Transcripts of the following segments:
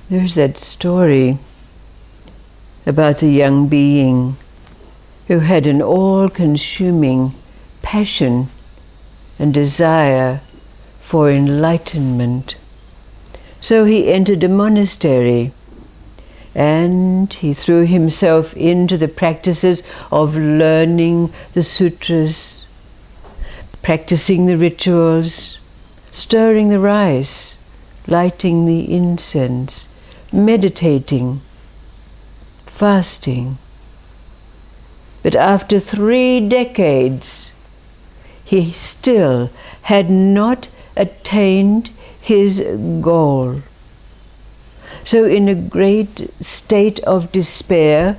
There's that story about the young being who had an all-consuming passion and desire for enlightenment. So he entered a monastery and he threw himself into the practices of learning the sutras, practicing the rituals, stirring the rice, lighting the incense, meditating, fasting. But after 3 decades, he still had not attained his goal. So in a great state of despair,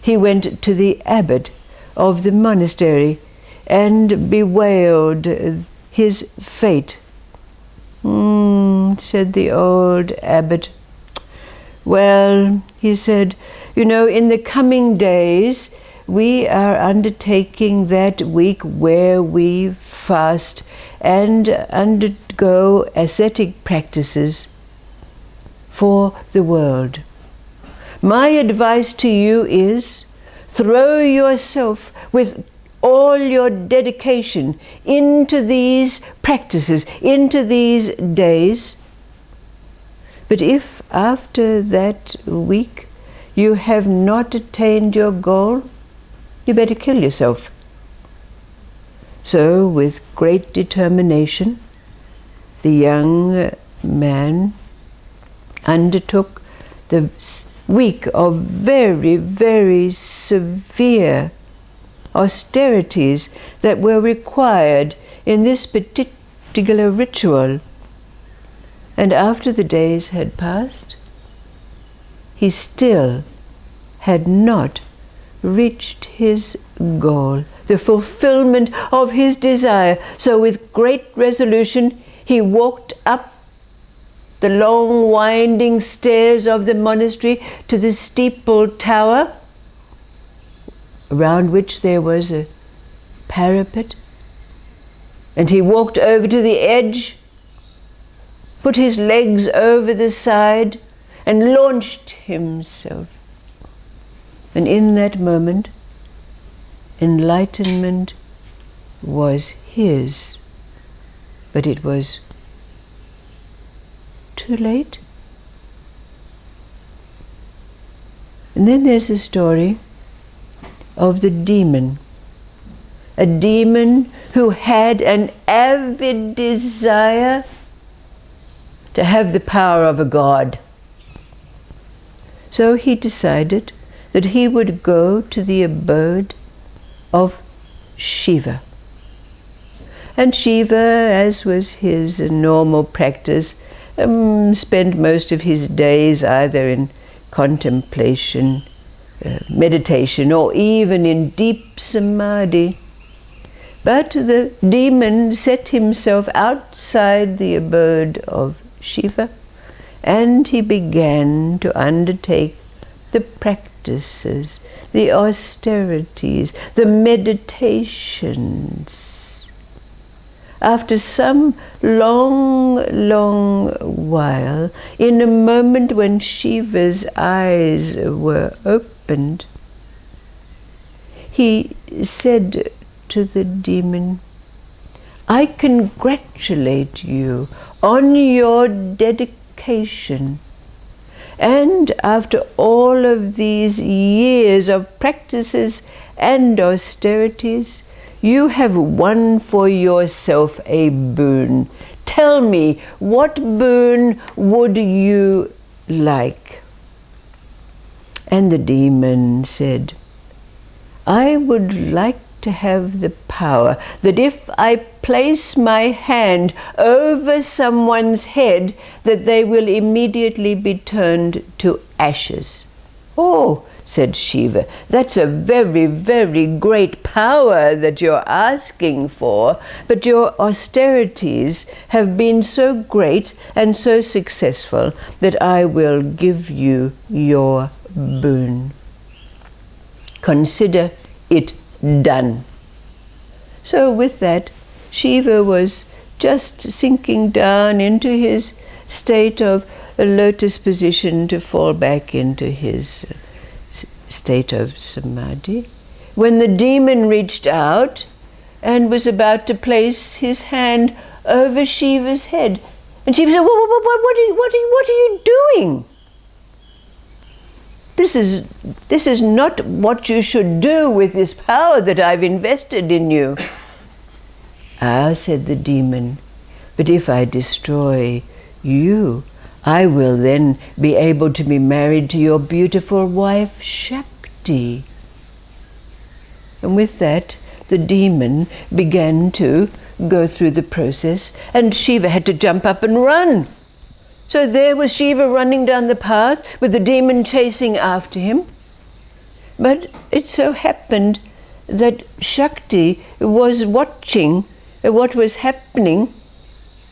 he went to the abbot of the monastery and bewailed his fate. Said the old abbot. Well, he said, you know, in the coming days, we are undertaking that week where we fast and undergo ascetic practices for the world. My advice to you is throw yourself with all your dedication into these practices, into these days. But if after that week you have not attained your goal, you better kill yourself. So with great determination, the young man undertook the week of very, very severe austerities that were required in this particular ritual. And after the days had passed, he still had not reached his goal, the fulfillment of his desire. So with great resolution, he walked up the long winding stairs of the monastery to the steeple tower, around which there was a parapet, and he walked over to the edge, put his legs over the side, and launched himself. And in that moment, enlightenment was his, but it was too late. And then there's the story of the demon, a demon who had an avid desire to have the power of a god. So he decided that he would go to the abode of Shiva. And Shiva, as was his normal practice, spent most of his days either in contemplation, meditation, or even in deep samadhi. But the demon set himself outside the abode of Shiva, and he began to undertake the practices, the austerities, the meditations. After some long while, in a moment when Shiva's eyes were opened, he said to the demon, I congratulate you on your dedication. And after all of these years of practices and austerities, you have won for yourself a boon. Tell me, what boon would you like? And the demon said, I would like to have the power that if I place my hand over someone's head, that they will immediately be turned to ashes. Oh, said Shiva, that's a very, very great power that you're asking for, but your austerities have been so great and so successful that I will give you your boon. Consider it done. So with that, Shiva was just sinking down into his state of a lotus position to fall back into his state of samadhi, when the demon reached out and was about to place his hand over Shiva's head. And Shiva said, what are you doing? This is not what you should do with this power that I've invested in you. Ah, said the demon, but if I destroy you, I will then be able to be married to your beautiful wife, Shakti. And with that, the demon began to go through the process, and Shiva had to jump up and run. So there was Shiva running down the path with the demon chasing after him. But it so happened that Shakti was watching what was happening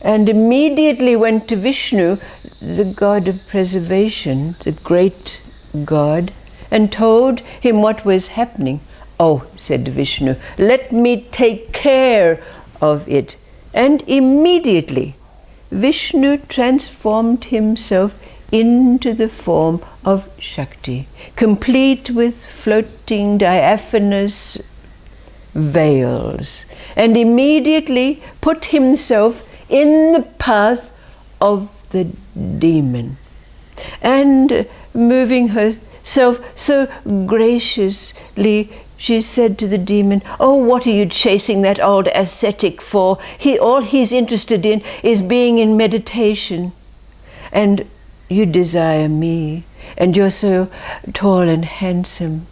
and immediately went to Vishnu, the god of preservation, the great god, and told him what was happening. Oh, said Vishnu, let me take care of it. And immediately Vishnu transformed himself into the form of Shakti, complete with floating diaphanous veils, and immediately put himself in the path of the demon. And moving herself so graciously, she said to the demon, oh, what are you chasing that old ascetic for? All he's interested in is being in meditation. And you desire me, and you're so tall and handsome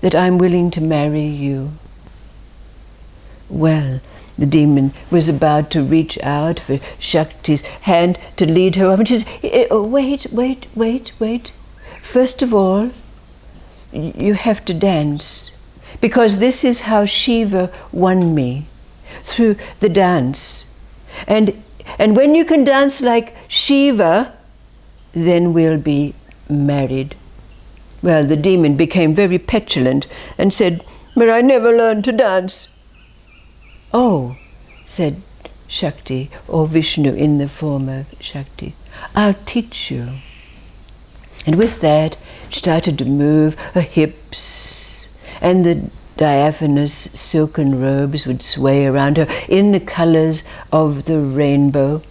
that I'm willing to marry you. Well, the demon was about to reach out for Shakti's hand to lead her up, and she said, wait. First of all, you have to dance. Because this is how Shiva won me, through the dance. And when you can dance like Shiva, then we'll be married. Well, the demon became very petulant and said, but I never learned to dance. Oh, said Shakti, or Vishnu in the form of Shakti, I'll teach you. And with that, she started to move her hips, and the diaphanous silken robes would sway around her in the colors of the rainbow.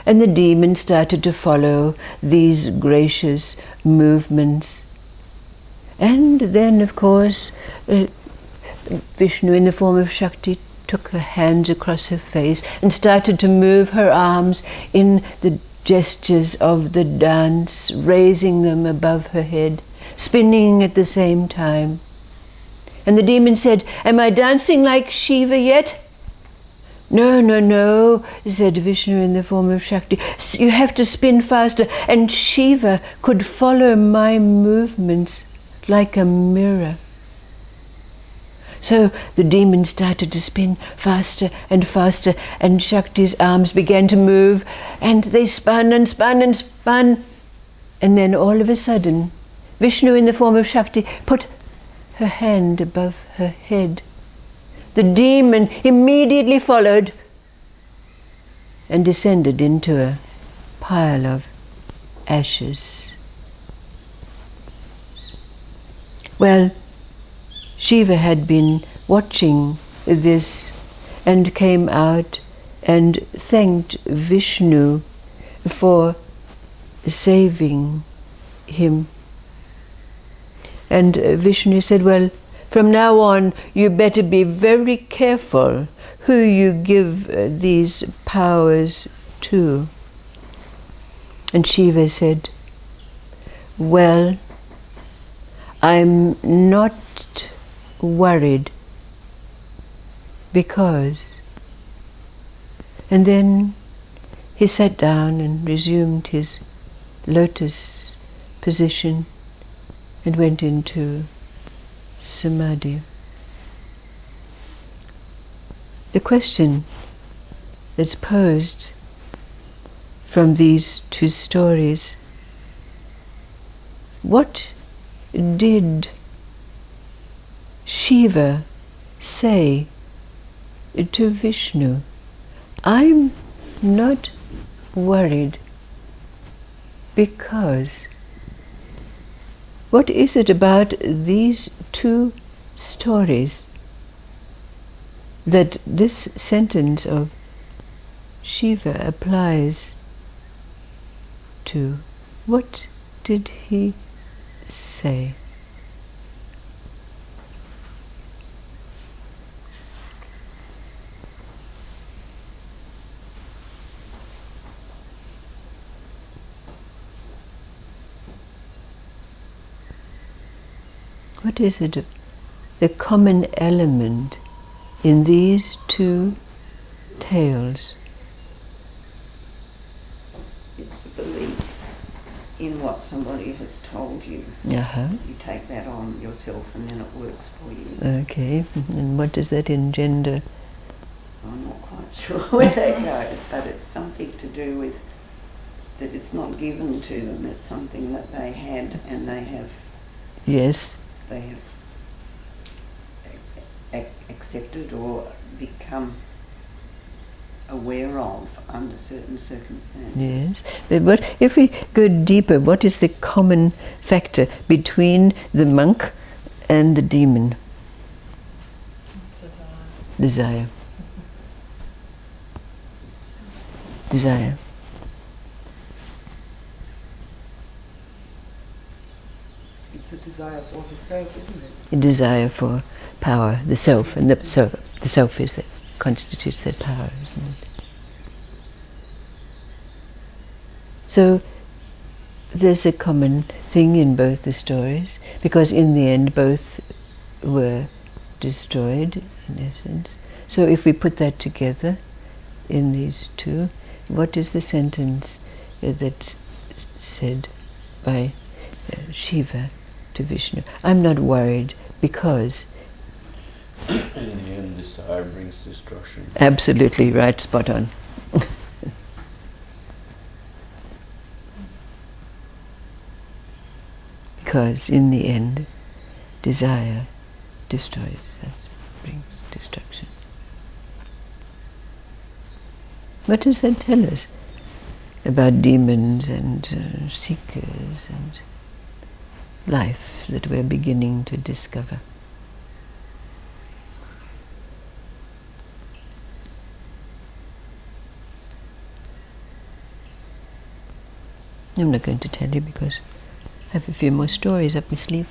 And the demon started to follow these gracious movements. And then, of course, Vishnu in the form of Shakti took her hands across her face and started to move her arms in the gestures of the dance, raising them above her head, spinning at the same time. And the demon said, am I dancing like Shiva yet? No, said Vishnu in the form of Shakti. You have to spin faster. And Shiva could follow my movements like a mirror. So the demon started to spin faster and faster, and Shakti's arms began to move, and they spun and spun and spun. And then all of a sudden, Vishnu in the form of Shakti put her hand above her head. The demon immediately followed and descended into a pile of ashes. Well, Shiva had been watching this and came out and thanked Vishnu for saving him. And Vishnu said, well, from now on, you better be very careful who you give these powers to. And Shiva said, well, I'm not worried because... And then he sat down and resumed his lotus position and went into samadhi. The question that's posed from these two stories, what did Shiva say to Vishnu? I'm not worried. Because what is it about these two stories that this sentence of Shiva applies to? What did he say? What is it, the common element in these two tales? It's the belief in what somebody has told you. Uh-huh. You take that on yourself and then it works for you. Okay, and what does that engender? I'm not quite sure where that goes, but it's something to do with that it's not given to them, it's something that they had and they have. Yes. They have accepted or become aware of under certain circumstances. Yes, but if we go deeper, what is the common factor between the monk and the demon? Desire. Desire. It's a desire for the self, isn't it? A desire for power, the self, and the self is that constitutes that power, isn't it? So there's a common thing in both the stories, because in the end both were destroyed, in essence. So if we put that together in these two, what is the sentence that's said by Shiva to Vishnu? I'm not worried because... In the end, desire brings destruction. Absolutely right, spot on. Because in the end, desire destroys, that brings destruction. What does that tell us about demons and seekers and life that we're beginning to discover? I'm not going to tell you because I have a few more stories up my sleeve.